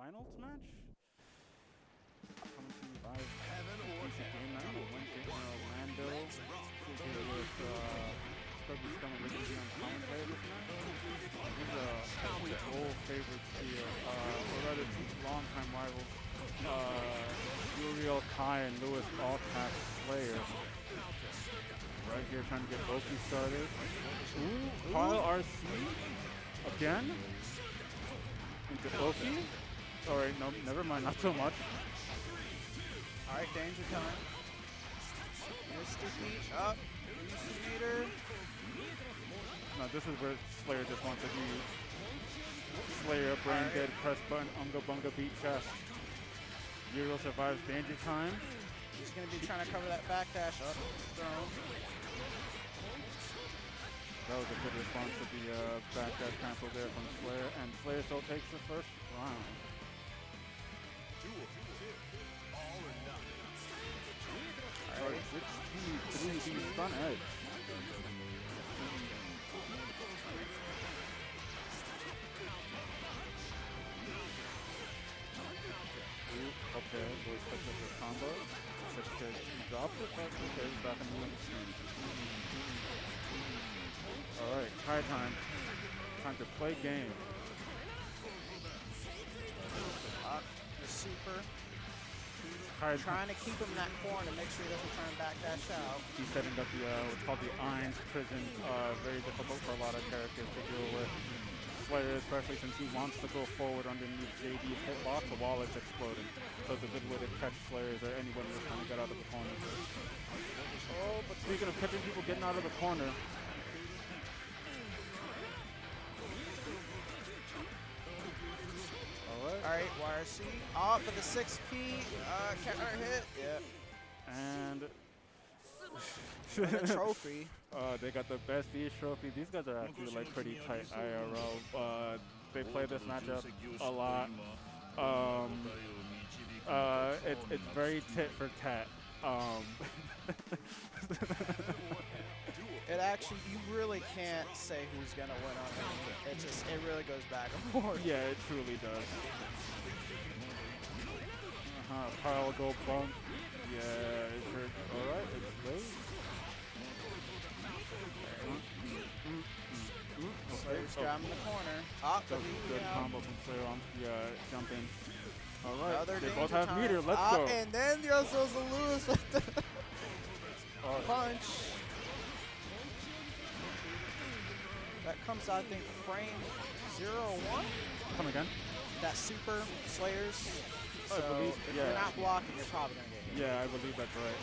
semifinals match. Coming to you live. Decent game night on Wednesday in Orlando. Here with Stubby Scum and Rizzy on commentary this night. These are actually old favorites here, or rather two longtime rivals. Uriel and LUISALLCAPS Slayer. Right here trying to get Loki started. Ooh, Kyle RC again into Loki. Alright, no, never mind, not so much. Alright, danger time. Mr. Beach up. Mr. Beater. No, this is where Slayer just wants to be Slayer, brain dead, press button, unga bunga beat chest. Uriel survives danger time. He's going to be trying to cover that backdash up. Thrown. That was a good response to the backdash cancel there from Slayer, and Slayer still takes the first round. Alright, 63 stun edge. Ooh, okay, we'll expect this combo. He dropped it, but okay, he's back in the limit. Alright, try time. Time to play game. The super. Trying to keep him in that corner to make sure he doesn't turn backdash out. He's setting up the what's called the Irons prison. Very difficult for a lot of characters to deal with. Slayer, especially since he wants to go forward underneath JD's hitbox while it's exploding. So it's a good way to catch Slayers or anyone who's trying to get out of the corner. Oh, but speaking of catching people getting out of the corner. Alright, YRC. Oh, but the 6P counter hit. Yep. And a trophy. They got the best East trophy. These guys are actually like pretty tight IRL. They play this matchup a lot. It's very tit for tat. It actually, you really can't say who's gonna win on it. It really goes back and forth. Yeah, it truly does. Kyle go bump. Yeah, it's hurt. Alright, it's late. Slayer's got him in the corner. Ah, good combo from Slayer on the jumping. Alright, they both have time. meter. Let's go. And then the other was a Lewis with the punch. That comes out, I think, frame 0-1. Come again. That super Slayers. So I believe, if yeah. you're not blocking, you're probably going to get hit. Yeah, I believe that's right.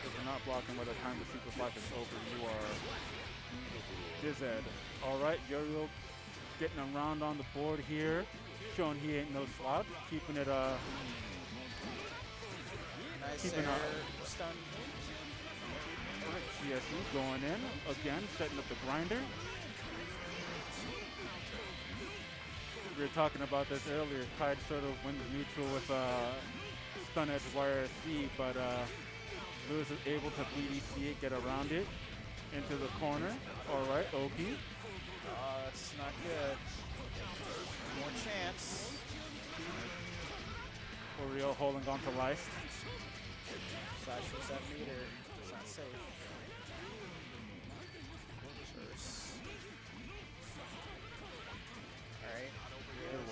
If you're not blocking by the time the super flash is over, you are Xrd. Alright, Uriel getting around on the board here. Showing he ain't no slouch. Keeping it Nice keeping air stun. Alright, CSE going in. Again, setting up the grinder. We were talking about this earlier. Tide sort of wins neutral with stun edge YRC, but Lewis is able to BDC it, get around it into the corner. Alright, Oki. That's not good. More chance. Uriel holding on to life. Side shoots that meter. It's not safe. Alright.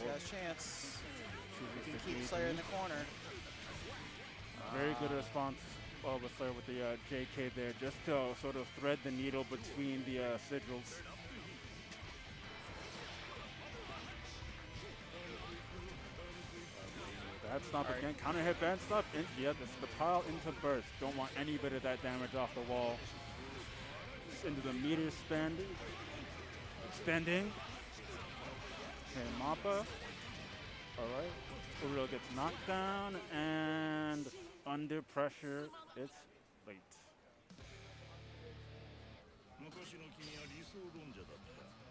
He has a chance. He can keep Slayer in the corner. Very good response with Slayer with the JK there, just to sort of thread the needle between the sigils. Bad stop again, counter hit, bad stop. Yeah, this is the pile into burst. Don't want any bit of that damage off the wall. Just into the meter spend. Extending. Okay, Mappa. Alright. Uriel gets knocked down and under pressure, it's late.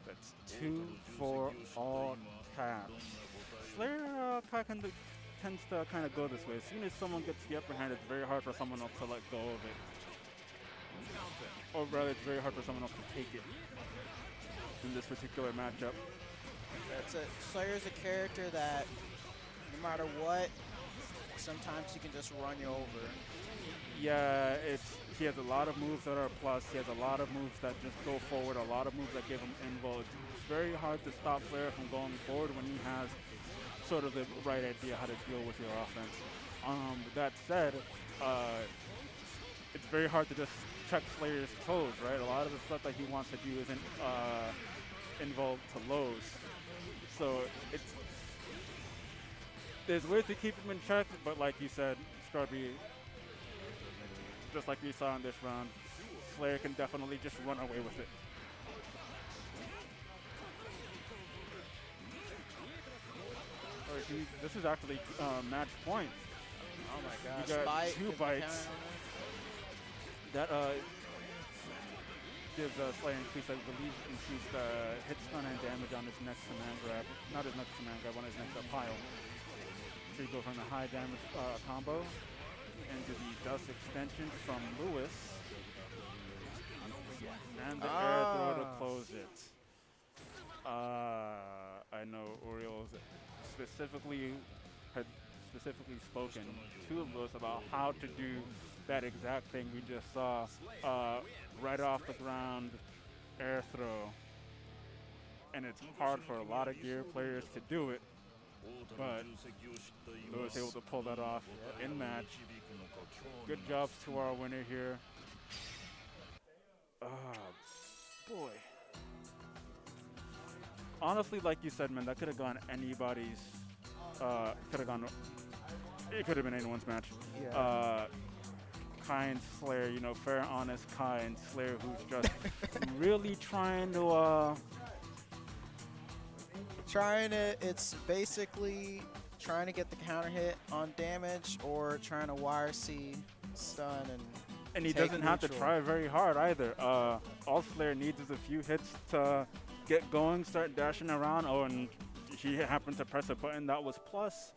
That's 2 for all caps. Slayer tends to kind of go this way. As soon as someone gets the upper hand, it's very hard for someone else to let go of it. Or rather, it's very hard for someone else to take it in this particular matchup. Slayer's a character that, no matter what, sometimes he can just run you over. Yeah, he has a lot of moves that are plus. He has a lot of moves that just go forward, a lot of moves that give him invo. It's very hard to stop Slayer from going forward when he has sort of the right idea how to deal with your offense. That said, it's very hard to just check Slayer's toes, right? A lot of the stuff that he wants to do isn't involved to lows. So there's ways to keep him in check, but like you said, Scrubby, just like we saw in this round, Slayer can definitely just run away with it. This is actually match point. Oh my gosh. You got Bite, 2 bites. That gives Slayer increased, I believe, increased hit stun and damage on his next command grab. Not his next command grab, on his next pile. So you go from the high damage combo into the dust extension from Lewis. And the air throw to close it. I know Uriel had specifically spoken to Lewis about how to do that exact thing we just saw. Right off the ground, air throw. And it's hard for a lot of Gear players to do it, but Lewis able to pull that off in match. Good jobs to our winner here. Boy. Honestly, like you said, man, that could have gone anybody's. It could have been anyone's match. Yeah. Kind Slayer, you know, fair, honest, kind Slayer who's just really trying to. It's basically trying to get the counter hit on damage or trying to wire C, stun, and he doesn't have to try very hard either. All Slayer needs is a few hits to get going, start dashing around. Oh, and he happened to press a button that was plus.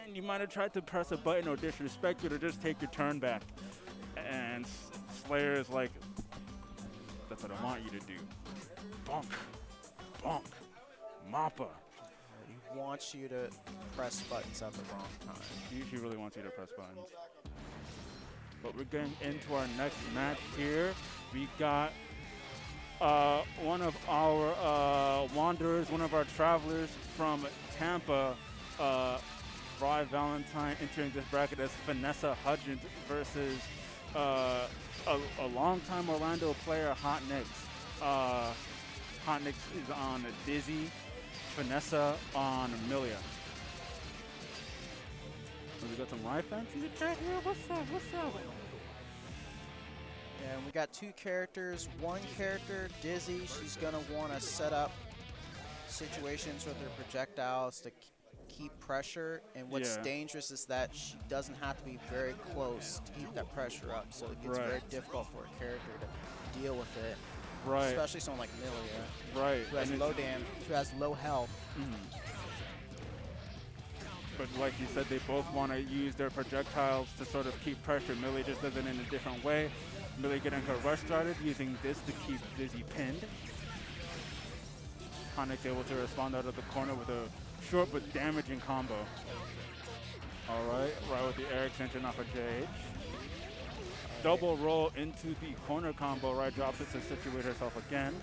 And you might have tried to press a button or disrespect it or just take your turn back. And Slayer is like, that's what I want you to do. Bonk, bonk, mappa. He wants you to press buttons at the wrong time. He really wants you to press buttons. But we're getting into our next match here. We got one of our wanderers, one of our travelers from Tampa, Rye Valentine, entering this bracket as Finessa Hudgens versus a longtime Orlando player, Hotnix. Hotnix is on Dizzy, Finessa on Millia. We got some Rye fans in the chat here. What's up? What's up? Yeah, and we got 2 characters. One character, Dizzy, she's going to want to set up situations with her projectiles to keep pressure. And what's dangerous is that she doesn't have to be very close to keep that pressure up. So it gets very difficult for a character to deal with it. Right. Especially someone like Millia. Right. Who has low damage, who has low health. But like you said, they both want to use their projectiles to sort of keep pressure. Millie just does it in a different way. Millie getting her rush started, using this to keep Dizzy pinned. Hotnix able to respond out of the corner with a short but damaging combo. All right, right with the air extension off of JH. Double roll into the corner combo, right drops it to situate herself again.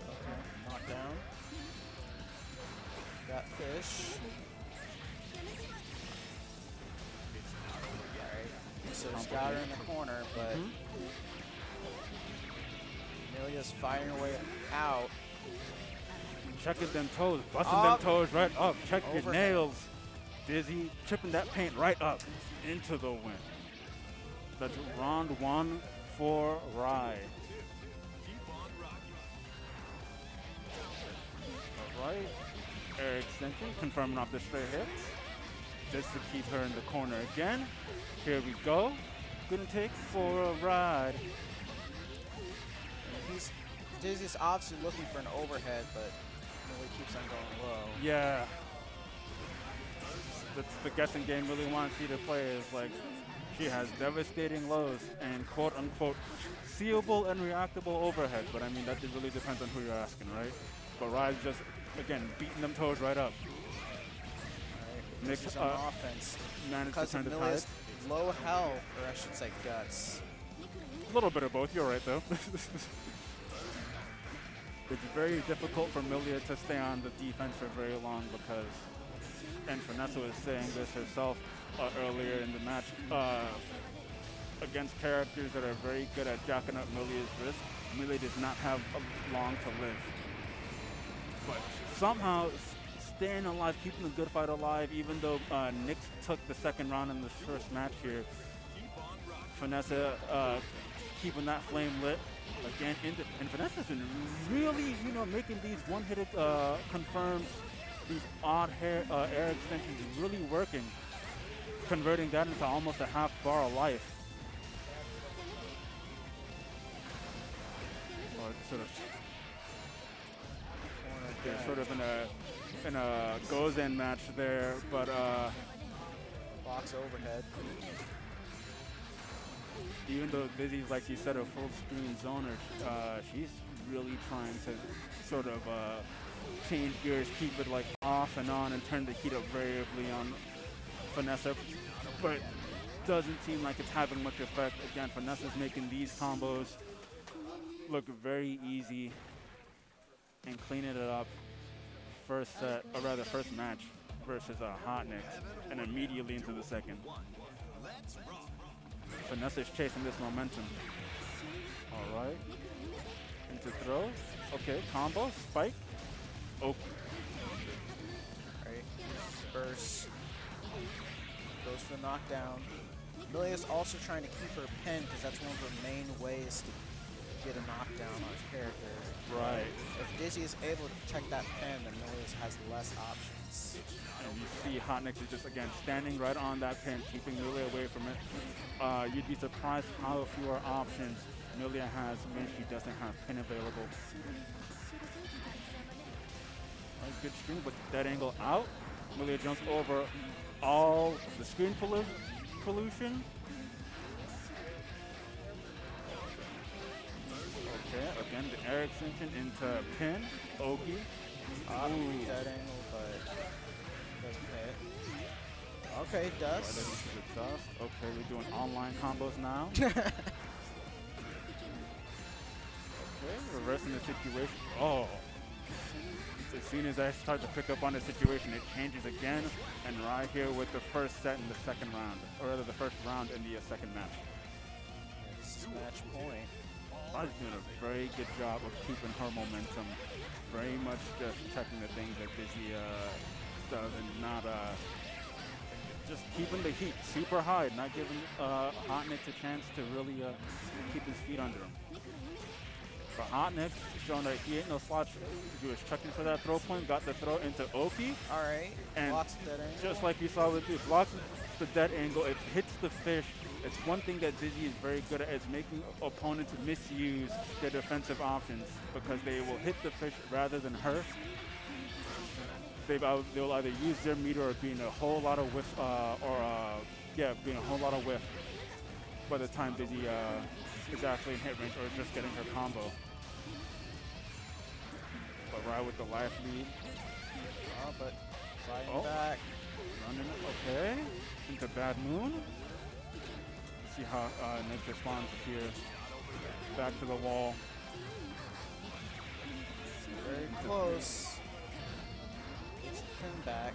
Okay, knockdown. Got fish. Alright, so he's got her in the corner, but Millia's firing her way out. Checking them toes, busting them toes right up. Check your Overhand. nails. Dizzy chipping that paint right up into the win. That's round 1 for Rye. All right, air extension, confirming off the straight hits. Just to keep her in the corner again. Here we go. Gonna take for a ride. Dizzy's obviously looking for an overhead, but Millie keeps on going low. Yeah. That's the guessing game really wants you to play is like she has devastating lows and quote unquote foreseeable and reactable overhead, but I mean, that really depends on who you're asking, right? But Rise just, again, beating them toes right up. Nick's on offense. Managed to turn the tide. Low health, or I should say guts. A little bit of both, you're right though. It's very difficult for Millia to stay on the defense for very long because, and Finessa was saying this herself earlier in the match, against characters that are very good at jacking up Millia's wrist, Millia does not have long to live. But somehow staying alive, keeping the good fight alive, even though Nick took the second round in this first match here, Finessa keeping that flame lit. Again, and Finessa's been really, making these one-hit confirmed, these odd air extensions really working, converting that into almost a half bar of life. They're sort of in a goes-in match there, but box overhead. Even though Rizzy's, like you said, a full screen zoner, she's really trying to sort of change gears, keep it like off and on, and turn the heat up variably on Finessa, but doesn't seem like it's having much effect. Again, Finessa's making these combos look very easy and cleaning it up. First set, or rather first match versus Hotnix, and immediately into the second. Finessa's chasing this momentum. All right. Into throw. Okay, combo, spike. Oh. All right, burst. Goes for the knockdown. Millia's also trying to keep her pin because that's one of her main ways to get a knockdown on a character. Right. If Dizzy is able to protect that pin, then Millia's has less options. And you see Hotnix is just, again, standing right on that pin, keeping Millia away from it. You'd be surprised how fewer options Millia has when she doesn't have pin available. Good screen, but that angle out. Millia jumps over all the screen pollution. Okay, again, the air extension into pin. Oki. That angle, but doesn't hit. Okay, does. Okay, we're doing online combos now. Okay, reversing the situation. Oh. As soon as I start to pick up on the situation, it changes again. And right here with the first set in the second round, or rather the first round in the second match. This is match point. Raj doing a very good job of keeping her momentum. Very much just checking the things that Dizzy does and not just keeping the heat super high, not giving Hotnix a chance to really keep his feet under him. For Hotnix, showing that he ain't no slouch. He was checking for that throw point, got the throw into Oki. All right, and blocks the dead angle. Just like you saw with the blocks the dead angle, it hits the fish. It's one thing that Dizzy is very good at, is making opponents misuse their defensive options because they will hit the fish rather than her. They'll either use their meter or be in a whole lot of whiff, being a whole lot of whiff by the time Dizzy is actually in hit range or just getting her combo. But right with the life lead. But sliding back. Running it, okay. Into Bad Moon. See how Nick responds here. Back to the wall. Very close. Gets the pin back.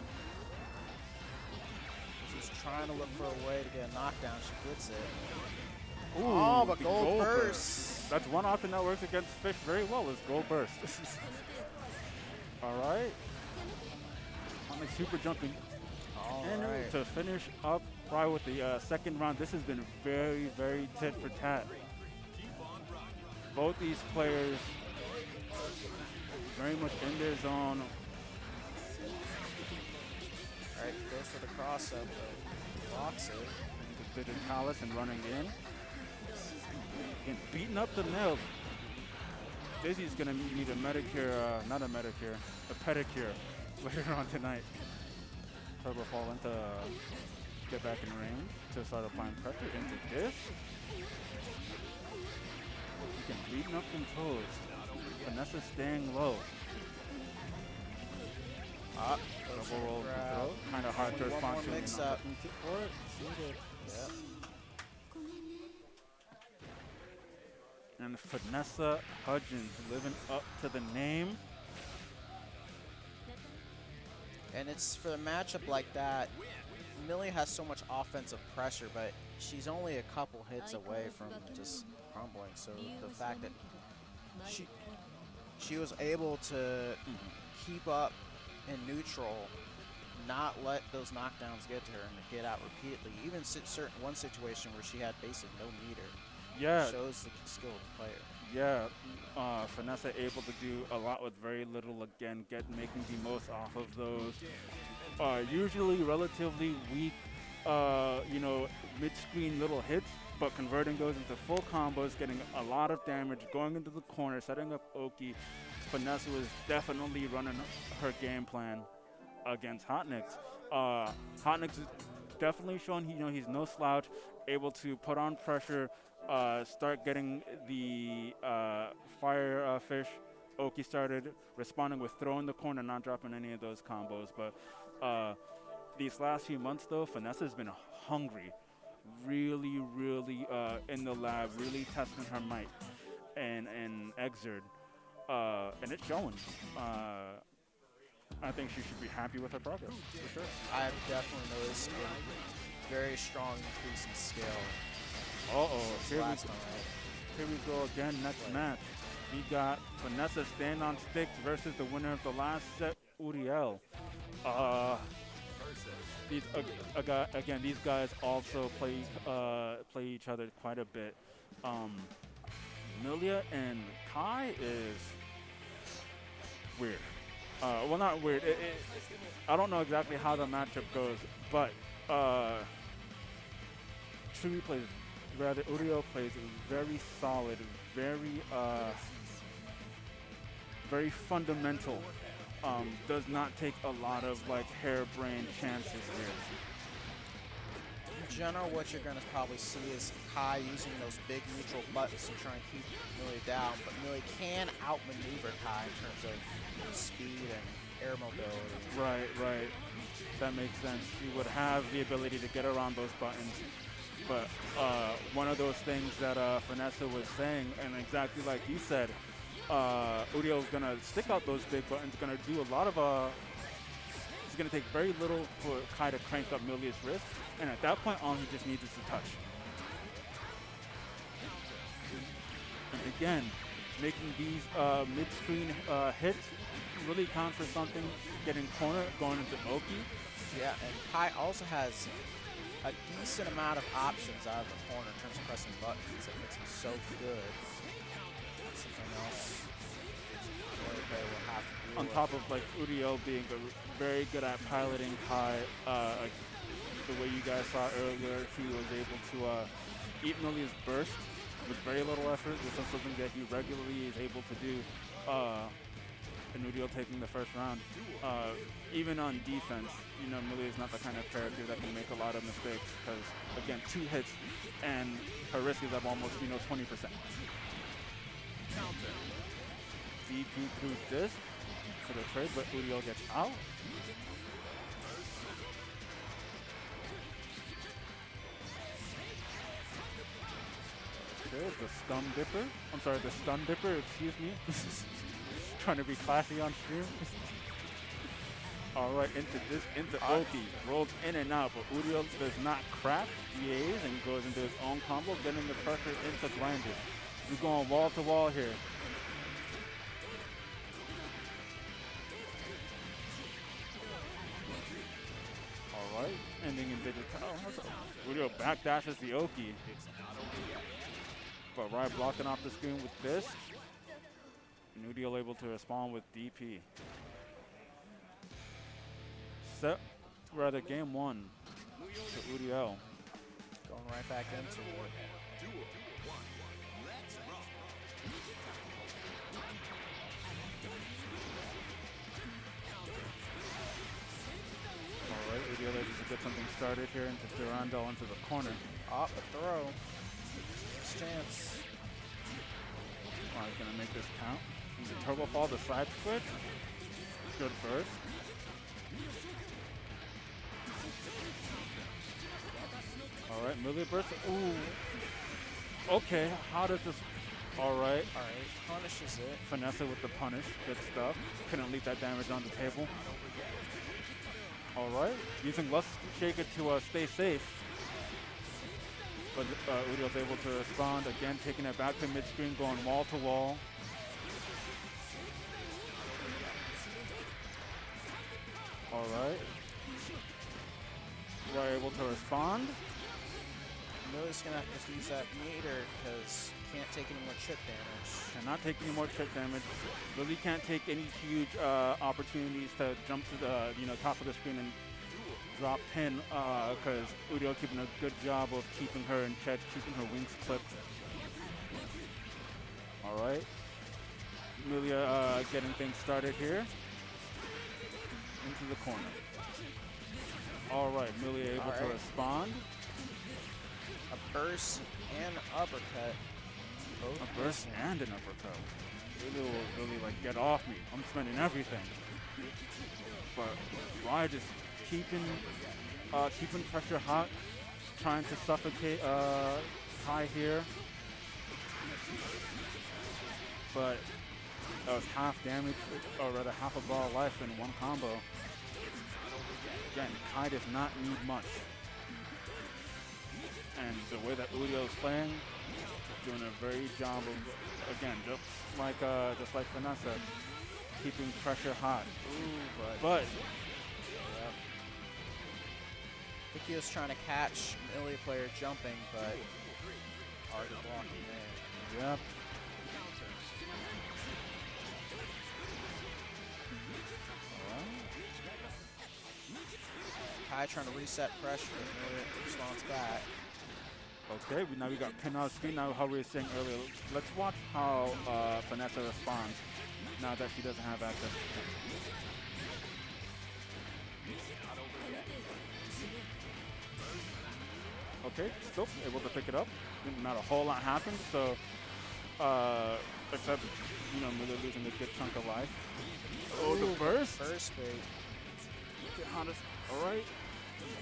She's trying to look for a way to get a knockdown. She gets it. Ooh, but gold burst. That's one option that works against Fish very well, is gold burst. All right. I'm super jumping. And to finish up right with the second round, this has been very, very tit for tat. Both these players very much in their zone. All right, goes for the cross up, but blocks it. The Digitalis and running in. And beating up the nail. Dizzy's gonna need a Medicare, not a Medicare, a pedicure later on tonight. Turbo fall into get back in range to start applying pressure into this. Again, leading up them toes. Finessa staying low. Double roll throw. Kind of hard to respond to. Mix up. For it. Yep. And Finessa Hudgens living up to the name. And it's for a matchup like that, Millia has so much offensive pressure, but she's only a couple hits away from just crumbling. So the fact that she was able to keep up in neutral, not let those knockdowns get to her, and to get out repeatedly. Even one situation where she had basically no meter. Yeah. Shows the skill of the player. Yeah, Finessa able to do a lot with very little. Again, making the most off of those usually relatively weak, you know, mid-screen little hits, but converting those into full combos, getting a lot of damage, going into the corner, setting up Oki. Finessa was definitely running her game plan against Hotnix. Hotnix is definitely showing he's no slouch, able to put on pressure. Start getting the fire fish. Oki started responding with throwing the corner, not dropping any of those combos. But these last few months, though, Finessa's been hungry, really in the lab, really testing her might and Xrd, and it's showing. I think she should be happy with her progress, for sure. I've definitely noticed a very strong increase in skill. Here we go again, next match. We got Finessa stand on sticks versus the winner of the last set, Uriel. These guys also play each other quite a bit. Millia and Kai is weird. Well, not weird. I don't know exactly how the matchup goes, but Uriel plays very solid, very fundamental. Does not take a lot of like harebrained chances here. In general, what you're going to probably see is Kai using those big neutral buttons to try and keep Millia down, but Millia can outmaneuver Kai in terms of speed and air mobility. Right. That makes sense. She would have the ability to get around those buttons. But one of those things that Finessa was saying, and exactly like you said, Uriel's going to stick out those big buttons, going to do a lot of, it's going to take very little for Kai to crank up Millia's wrist, and at that point, all he just needs is a touch. And again, making these mid-screen hits really count for something, getting corner, going into Oki. Yeah, and Kai also has a decent amount of options out of the corner in terms of pressing buttons. It makes him so good. Something else they will have to do. On top of like Uriel being very good at piloting Kai, the way you guys saw earlier, he was able to eat Millia's burst with very little effort, which is something that he regularly is able to do. And Uriel taking the first round. Even on defense, you know, Millia is not the kind of character that can make a lot of mistakes because, again, 2 hits and her risk is up almost, 20%. DP through this for the trade, but Uriel gets out. Okay, the stun dipper, excuse me. Trying to be classy on stream. All right, into Oki. Rolls in and out, but Uriel does not crack GAs and goes into his own combo, getting the pressure into blinded. We're going wall to wall here. All right, ending in digital. Uriel backdashes the Oki. But right blocking off the screen with this. And Uriel able to respond with DP. Game 1 to Uriel. Going right back into it. All right, Uriel able to get something started here into Durandal into the corner. Up the throw. Chance. Kai's gonna make this count. Use a turbo fall, the side switch. Good burst. All right, Millia burst. Ooh. Okay, how does this? All right. All right, punishes it. Finessa with the punish. Good stuff. Couldn't leave that damage on the table. All right. Using Lust Shaker to stay safe. But Uriel's able to respond. Again, taking it back to mid-screen, going wall to wall. All right. We're able to respond. Millia's gonna have to use that meter because can't take any more chip damage. Cannot take any more chip damage. Really can't take any huge opportunities to jump to the top of the screen and drop pin because Uriel keeping a good job of keeping her in check, keeping her wings clipped. All right. Millia getting things started here. Into the corner. All right, Millia able to respond. A burst and uppercut. Both a burst missing. and an uppercut. Uriel will really like get off me. I'm spending everything. But why just keeping pressure hot, trying to suffocate Kai here. But that was half damage, or rather half a bar of life in one combo. Again, Kai does not need much. And the way that Uriel is playing, doing a very job of, again, just like Finessa, keeping pressure hot. Ooh, but yep. I think he was trying to catch Millia player jumping, but already blocking there. Yep. Kai trying to reset pressure, Millia responds back. Okay, now we got pin on screen. Now, how we were saying earlier, let's watch how Finessa responds now that she doesn't have access to pin. Okay, still able to pick it up. Not a whole lot happened, so except Millia losing a good chunk of life. Oh, the burst! Burst bait. Get honest. All right,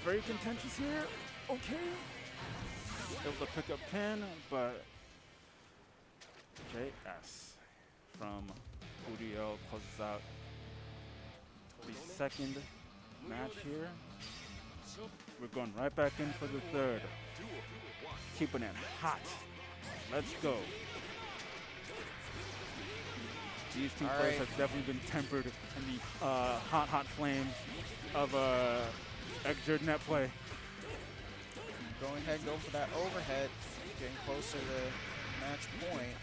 very contentious here. Okay. Able to pick up pin, but JS from Uriel closes out the second match here. We're going right back in for the third. Keeping it hot. Let's go. These two players have definitely been tempered in the hot flames of Xrd net play. Going ahead and go for that overhead, getting closer to match point.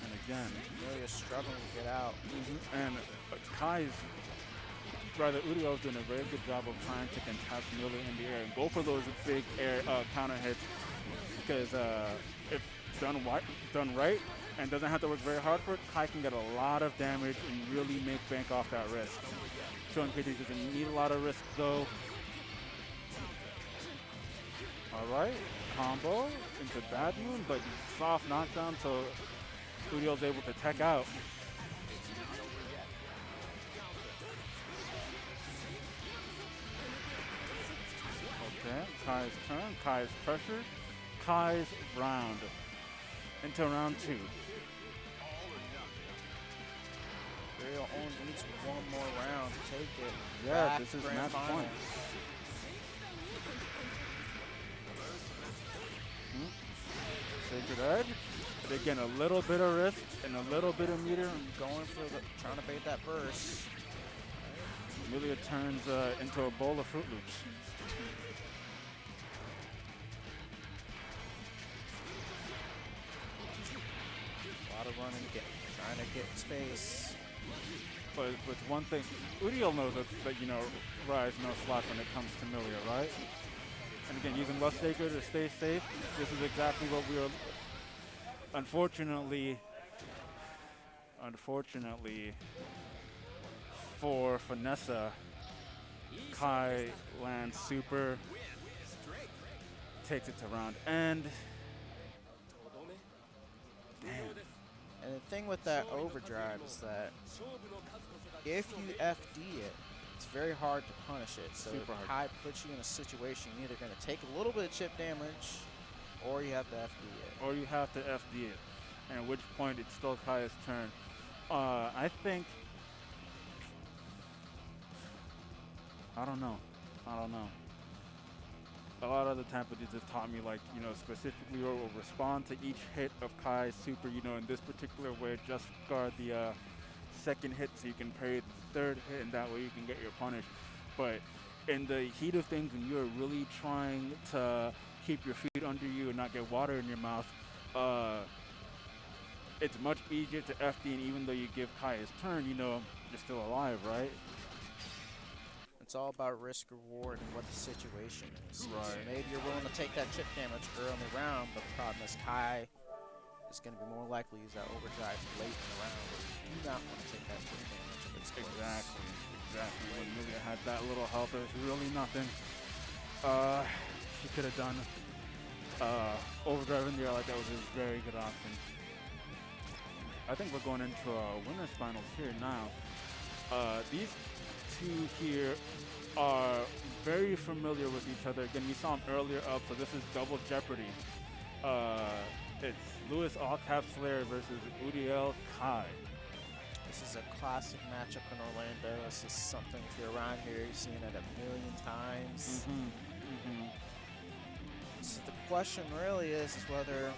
And again, Millia struggling to get out. And Uriel's doing a very good job of trying to contest Millia in the air and go for those big air counter hits because if done right and doesn't have to work very hard for it, Kai can get a lot of damage and really make bank off that risk. Showing KT doesn't need a lot of risk though. All right, combo into Bad Moon, but soft knockdown, so Uriel's able to tech out. Okay, Kai's turn, Kai's pressure, Kai's round into round two. Uriel only needs one more round to take it. Yeah, back this is grand match final. point. Sacred Edge. But again, a little bit of risk and a little bit of meter. Going for trying to bait that burst. Millia turns into a bowl of Fruit Loops. A lot of running, trying to get space. But with one thing, Uriel knows that Rise no slack when it comes to Millia, right? And again, using Lust Shaker to stay safe, this is exactly what we are. Unfortunately for Finessa, Kai lands super, takes it to round end, thing with that overdrive is that if you FD it, it's very hard to punish it. So Super hard. Kai puts you in a situation you're either going to take a little bit of chip damage, or you have to FD it. Or you have to FD it, and at which point it's still Kai's turn. I think, I don't know. A lot of the Tampades have taught me, like, you know, specifically or will respond to each hit of Kai's super, you know, in this particular way, just guard the second hit so you can parry the third hit, and that way you can get your punish. But in the heat of things, when you're really trying to keep your feet under you and not get water in your mouth, it's much easier to FD, and even though you give Kai his turn, you know, you're still alive, right? It's all about risk reward and what the situation is. Right. So maybe you're willing to take that chip damage early in the round, but the problem is Kai is going to be more likely to use that overdrive late in the round. You do not want to take that chip damage if it's close. Exactly. When Millia had that little help, it was really nothing. She could have done overdrive in there. Like, that was a very good option. I think we're going into winners finals here now. These two here are very familiar with each other. Again, we saw them earlier up, so this is double jeopardy. It's LUISALLCAPS Slayer versus Uriel Kai. This is a classic matchup in Orlando. This is something, if you're around here, you've seen it a million times. So the question really is whether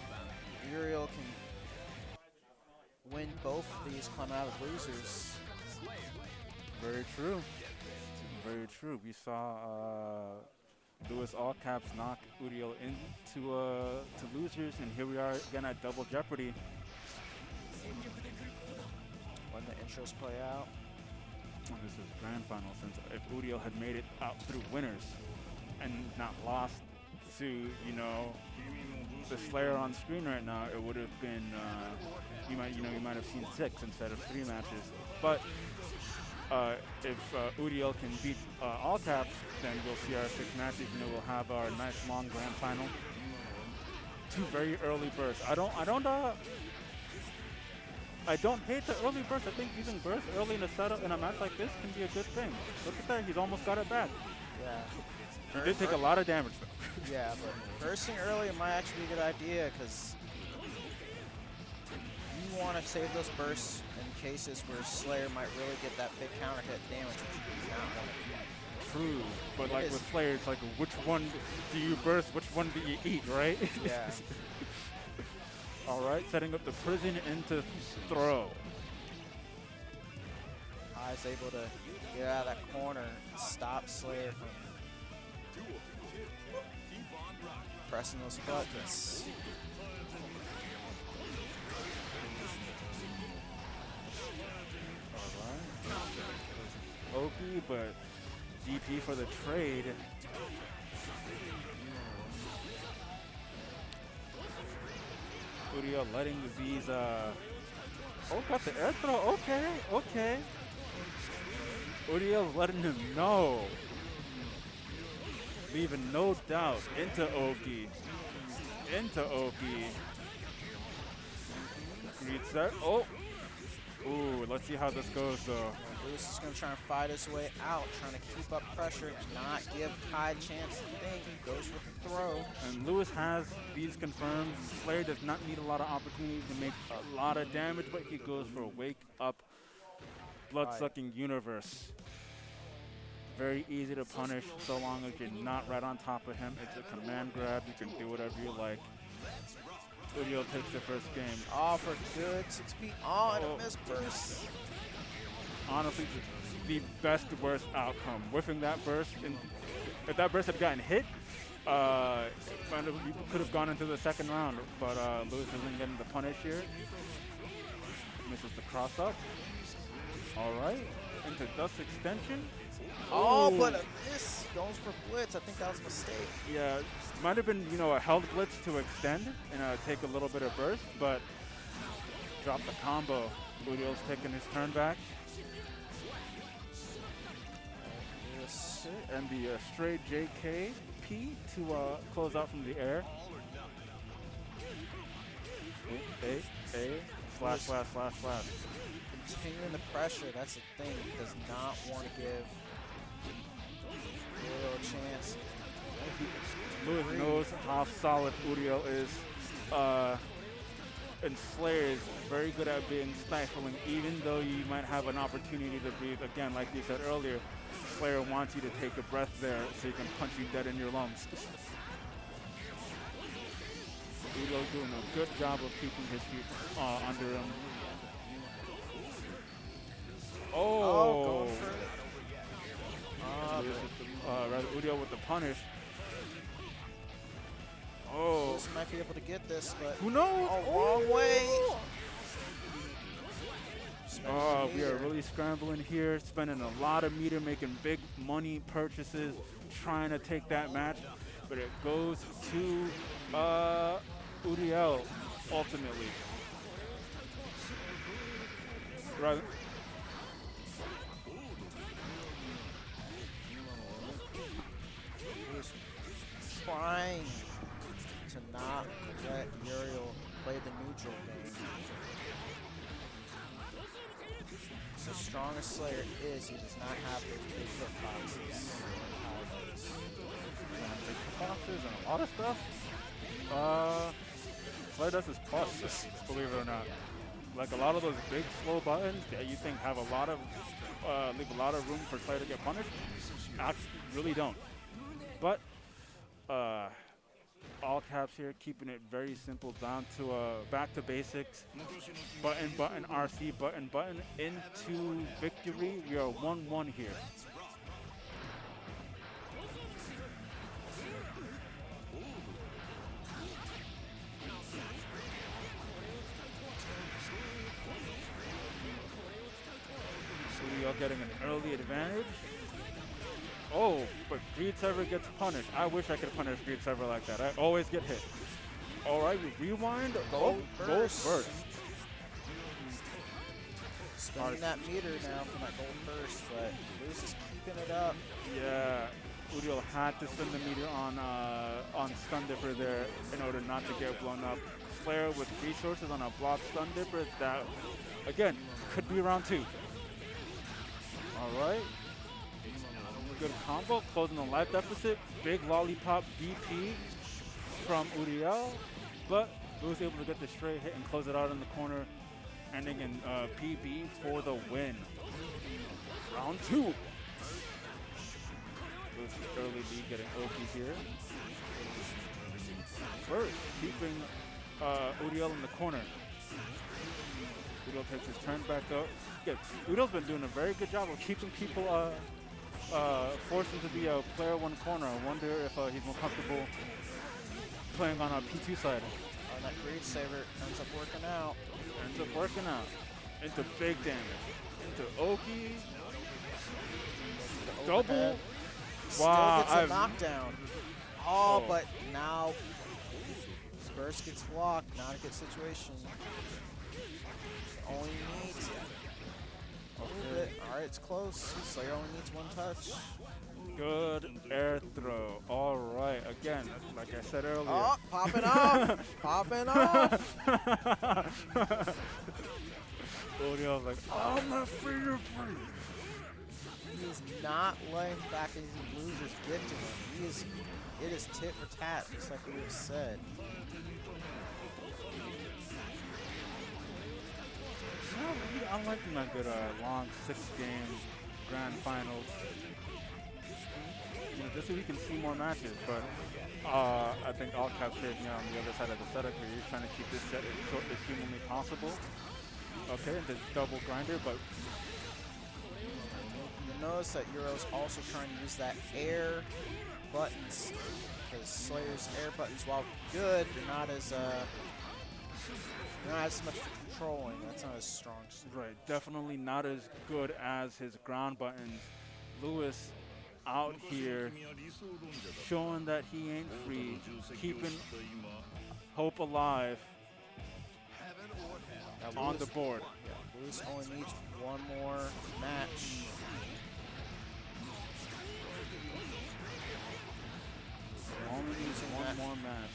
Uriel can win both of these, come out as losers. Very true. Very true. We saw LUISALLCAPS knock Uriel into to losers, and here we are again at double jeopardy. When the intros play out. Well, this is grand final, since if Uriel had made it out through winners and not lost to, you know, the Slayer on screen right now, it would have been you might have seen 6 instead of 3 matches. But if Uriel can beat AllCaps, then we'll see our 6 matches, and we'll have our nice long grand final. 2 very early bursts. I don't hate the early burst. I think using burst early in a setup in a match like this can be a good thing. Look at that, he's almost got it back. Yeah. He did take a lot of damage though. Yeah, but bursting early might actually be a good idea, because you want to save those bursts in cases where Slayer might really get that big counter hit damage, which you do not want to do. True, but like with Slayer, it's like, which one do you burst, which one do you eat, right? Yeah. All right, setting up the prison into throw. Kai's able to get out of that corner and stop Slayer from pressing those buttons. All right. Oki, but DP for the trade. Uriel letting these, oh, got the air throw, okay. Uriel letting him know. Leaving no doubt into Oki. Reads that, oh. Ooh, let's see how this goes though. Lewis is going to try and fight his way out, trying to keep up pressure, not give Kai a chance to think. He goes with the throw. And Lewis has these confirmed. Slayer does not need a lot of opportunities to make a lot of damage, but he goes for a wake up, blood-sucking universe. Very easy to punish so long as you're not right on top of him. It's a command grab. You can do whatever you like. Uriel takes the first game. Oh, for good 6P on a miss burst. Honestly, the best burst outcome. Whiffing that burst, and if that burst had gotten hit, you could have gone into the second round. But Lewis isn't getting the punish here. Misses the cross up. All right, into dust extension. Oh, but a miss. Goes for blitz. I think that was a mistake. Yeah, might have been, you know, a held blitz to extend and take a little bit of burst, but drop the combo. Uriel's taking his turn back. And the straight JKP to close out from the air. Slash, slash, slash, slash. Continuing the pressure, that's the thing. He does not want to give Uriel a chance. Lewis knows how solid Uriel is. And Slayer is very good at being stifling, even though you might have an opportunity to breathe. Again, like you said earlier, Slayer wants you to take a breath there so he can punch you dead in your lungs. Uriel's doing a good job of keeping his feet under him. Oh! Going for it. Uriel with the punish. Oh. Lewis might be able to get this, but who knows? Oh, wrong way. Oh, we are really scrambling here, spending a lot of meter, making big money purchases, trying to take that match, but it goes to Uriel ultimately. Right. Trying to not let Uriel play the neutral game. So strong as Slayer is, he does not have those big foot boxes. Big boxes and a lot of stuff. Slayer does his plus, believe it or not. Like a lot of those big slow buttons that you think have a lot of leave a lot of room for Slayer to get punished, actually really don't. But all caps here, keeping it very simple, down to back to basics. Button, button, RC, button, button, into victory. We are 1-1 here. So we are getting an early advantage. Oh, but Greed Server gets punished. I wish I could punish Greed Server like that. I always get hit. All right, we rewind. Gold burst. Gold burst. Spending that meter now for that gold burst, but Lewis is keeping it up. Yeah, Uriel had to spend the meter on Stun Dipper there in order not to get blown up. Slayer with resources on a block Stun Dipper that, again, could be round 2. All right. Good combo, closing the life deficit. Big lollipop DP from Uriel, but he was able to get the straight hit and close it out in the corner, ending in PB for the win. Round 2. Lewis early lead getting OP here. First, keeping Uriel in the corner. Uriel takes his turn back up. Yeah, Uriel's been doing a very good job of keeping people forced him to be a player one corner. I wonder if he's more comfortable playing on a P2 side. That Greed Saver ends up working out. Ends up working out. Into big damage. Into Oki. Double. Wow. Still gets a knockdown. Oh, but now Burst gets blocked. Not a good situation. Only needs a little bit. All right, it's close. Slayer only needs one touch. Good air throw. All right. Again, like I said earlier. Oh, popping off. Popping off. Uriel's like, oh, my fingerprint. He is not letting back any losers get to him. It is tit for tat, just like we have said. I'm liking that good long 6-game grand finals. You know, just so we can see more matches, but I think all caps here, on the other side of the setup here, you're trying to keep this set as short as humanly possible. Okay, the double grinder, but you notice that Uriel's also trying to use that air buttons, because Slayer's air buttons, while good, they're not as much for controlling. That's not as strong. Right, definitely not as good as his ground buttons. Lewis out here showing that he ain't free, keeping hope alive on the board. Yeah, Lewis only needs one more match. Only needs one more match.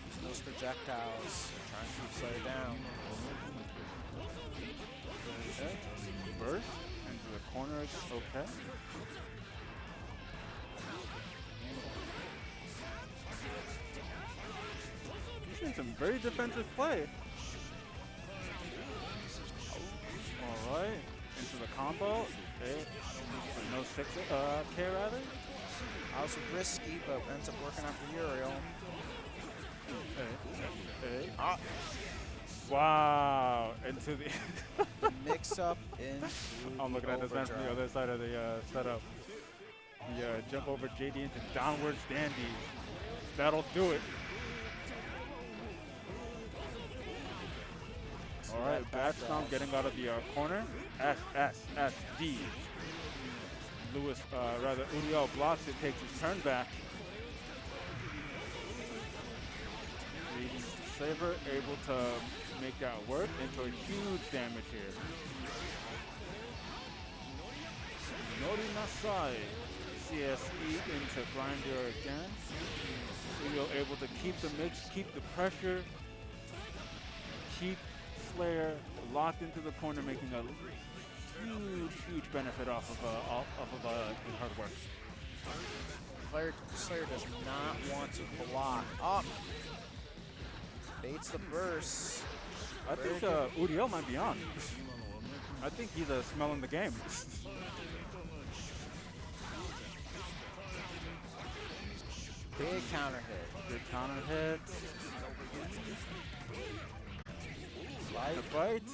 Using those projectiles, trying to keep Slayer down. Okay. Burst into the corner. Okay. He's doing some very defensive play. All right. Into the combo. Okay. No 6K rather. I was risky, but ends up working out for Uriel. Hey. Ah. Wow. Into the mix up into I'm looking at this man from the other side of the setup. The jump over JD into downward standy. That'll do it. All right, back stomp getting out of the corner. S, D. Uriel blocks it, takes his turn back. Saber able to make that work into a huge damage here. Nori Nasai. CSE into Grinder again. Uriel able to keep the mix, keep the pressure, keep Slayer locked into the corner, making a huge benefit off of his hard work. Slayer does not want to block up. Baits the burst. I think Uriel might be on. I think he's smelling the game. Big counter hit. Big counter hit. Light. The bite.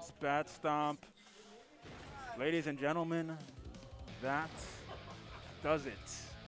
Spat stomp. Ladies and gentlemen, that does it.